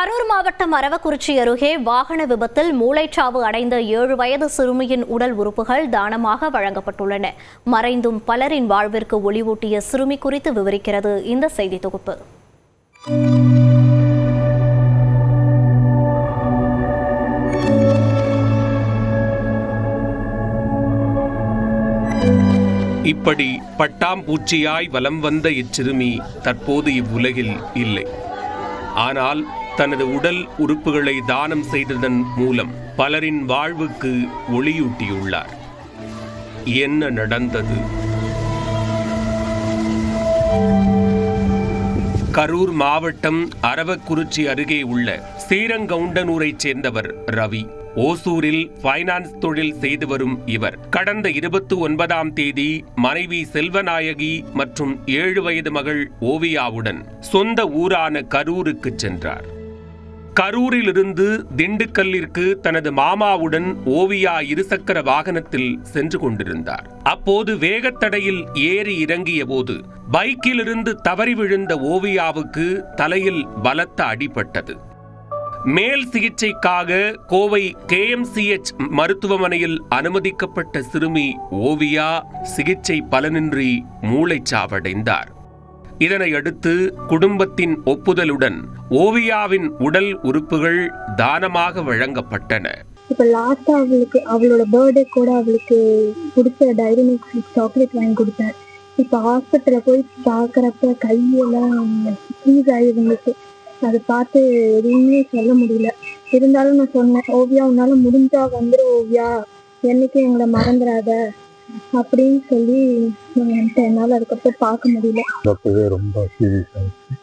கரூர் மாவட்டம் அரவக்குறிச்சி அருகே வாகன விபத்தில் மூளைச்சாவு அடைந்த 7 வயது சிறுமியின் உடல் உறுப்புகள் தானமாக வழங்கப்பட்டுள்ளன. மறைந்தும் பலரின் வாழ்விற்கு ஒளிவூட்டிய சிறுமி குறித்து விவரிக்கிறது இந்த செய்தி தொகுப்பு. இப்படி பட்டாம்பூச்சியாய் வலம் வந்த இச்சிறுமி தற்போது இவ்வுலகில் இல்லை. ஆனால் தனது உடல் உறுப்புகளை தானம் செய்ததன் மூலம் பலரின் வாழ்வுக்கு ஒளியூட்டியுள்ளார். என்ன நடந்தது? கரூர் மாவட்டம் அரவக்குறிச்சி அருகே உள்ள ஸ்ரீரங்கவுண்டனூரைச் சேர்ந்தவர் ரவி. ஓசூரில் ஃபைனான்ஸ் தொழில் செய்து வரும் இவர் கடந்த 29ஆம் தேதி மனைவி செல்வநாயகி மற்றும் 7 வயது மகள் ஓவியாவுடன் சொந்த ஊரான கரூருக்கு சென்றார். கரூரிலிருந்து திண்டுக்கல்லிற்கு தனது மாமாவுடன் ஓவியா இருசக்கர வாகனத்தில் சென்று கொண்டிருந்தார். அப்போது வேகத்தடையில் ஏறி இறங்கிய போது பைக்கிலிருந்து தவறி விழுந்த ஓவியாவுக்கு தலையில் பலத்த அடிபட்டது. மேல் சிகிச்சைக்காக கோவை KMCH மருத்துவமனையில் அனுமதிக்கப்பட்ட சிறுமி ஓவியா சிகிச்சை பலனின்றி மூளைச்சாவடைந்தார். இதனையடுத்து குடும்பத்தின் ஒப்புதலுடன் ஓவியாவின் உடல் உறுப்புகள் தானமாக வழங்கப்பட்டன. இப்ப லாஸ்டா அவளோட பர்த்டே கூட அவளுக்கு பிடிச்ச டைரி மில்க் சாக்லேட் வாங்கி கொடுத்தேன். இப்ப ஹாஸ்பிட்டல்ல போய் பாக்குறப்ப கையெல்லாம் ஃப்ரீஸ் ஆகிருந்துச்சு. அதை பார்த்து எதுவுமே சொல்ல முடியல. இருந்தாலும் நான் சொன்னேன், ஓவியா உன்னால முடிஞ்சா வந்துரு ஓவியா, என்னைக்கு எங்களை மறந்துடாத அப்படின்னு சொல்லி என்னால் அதுக்கப்புறம் பார்க்க முடியல. அப்பவே ரொம்ப சீரியஸ் ஆயிடுச்சு.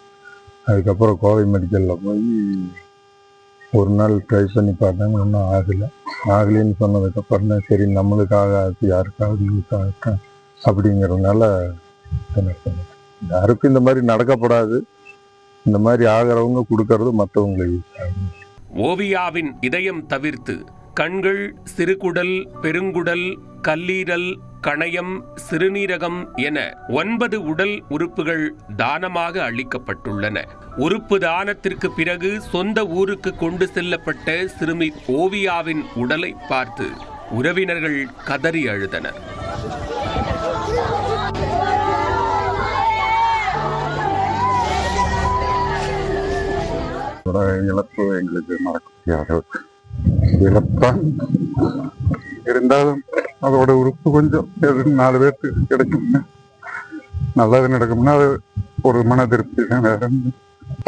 அதுக்கப்புறம் கோவை மெடிக்கலில் போய் ஒரு நாள் ட்ரை பண்ணி பார்த்தாங்க, ஒன்றும் ஆகலைன்னு சொன்னதுக்கப்புறம் தான் சரி நம்மளுக்காக அது யாருக்காவது யூஸ் ஆகட்டும் அப்படிங்கிறதுனால யாருக்கும் இந்த மாதிரி நடக்கப்படாது. இந்த மாதிரி ஆகிறவங்க கொடுக்கறது மற்றவங்களுக்கு யூஸ் ஆகும். ஓவியாவின் இதயம் தவிர்த்து கண்கள், சிறுகுடல், பெருங்குடல், கல்லீரல், கணையம், சிறுநீரகம் என 9 உடல் உறுப்புகள் தானமாக அளிக்கப்பட்டுள்ளன. உறுப்பு தானத்திற்கு பிறகு சொந்த ஊருக்கு கொண்டு செல்லப்பட்ட சிறுமி ஓவியாவின் உடலை பார்த்து உறவினர்கள் கதறி அழுதனர். இழப்பு எங்களுக்கு மறக்க முடியாத இழப்பா இருந்தாலும் அதோட உறுப்பு கொஞ்சம் 4 பேருக்கு கிடைக்கும்னா நல்லது நடக்கும்னா அது ஒரு மன திருப்தி தான். வேற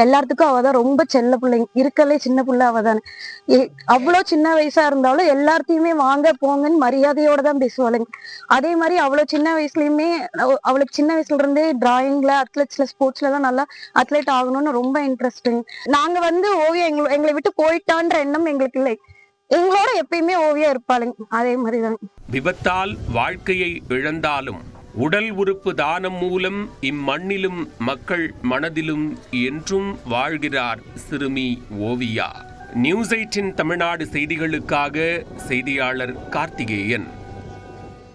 எல்லாத்துக்கும் அவதான் ரொம்ப செல்ல பிள்ளைங்க, இருக்கலே சின்ன பிள்ளை அவதானே. அவ்வளோ சின்ன வயசா இருந்தாலும் எல்லாத்தையுமே வாங்க போங்கன்னு மரியாதையோட தான் பேசுவாளுங்க. அதே மாதிரி அவ்வளோ சின்ன வயசுலயுமே அவளுக்கு சின்ன வயசுல இருந்தே டிராயிங்ல, அத்லெட்ஸ்ல, ஸ்போர்ட்ஸ்ல தான் நல்லா அத்லெட் ஆகணும்னு ரொம்ப இன்ட்ரெஸ்டிங். நாங்க ஓவியா எங்களை விட்டு போயிட்டான்ற எண்ணம் எங்களுக்கு இல்லை. எங்களோட எப்பயுமே ஓவியா இருப்பாளுங்க. அதே மாதிரிதான். விபத்தால் வாழ்க்கையை இழந்தாலும் உடல் உறுப்பு தானம் மூலம் இம்மண்ணிலும் மக்கள் மனதிலும் என்றும் வாழ்கிறார் சிறுமி ஓவியா. நியூஸ் 8 தமிழ்நாடு செய்திகளுக்காக செய்தியாளர் கார்த்திகேயன்.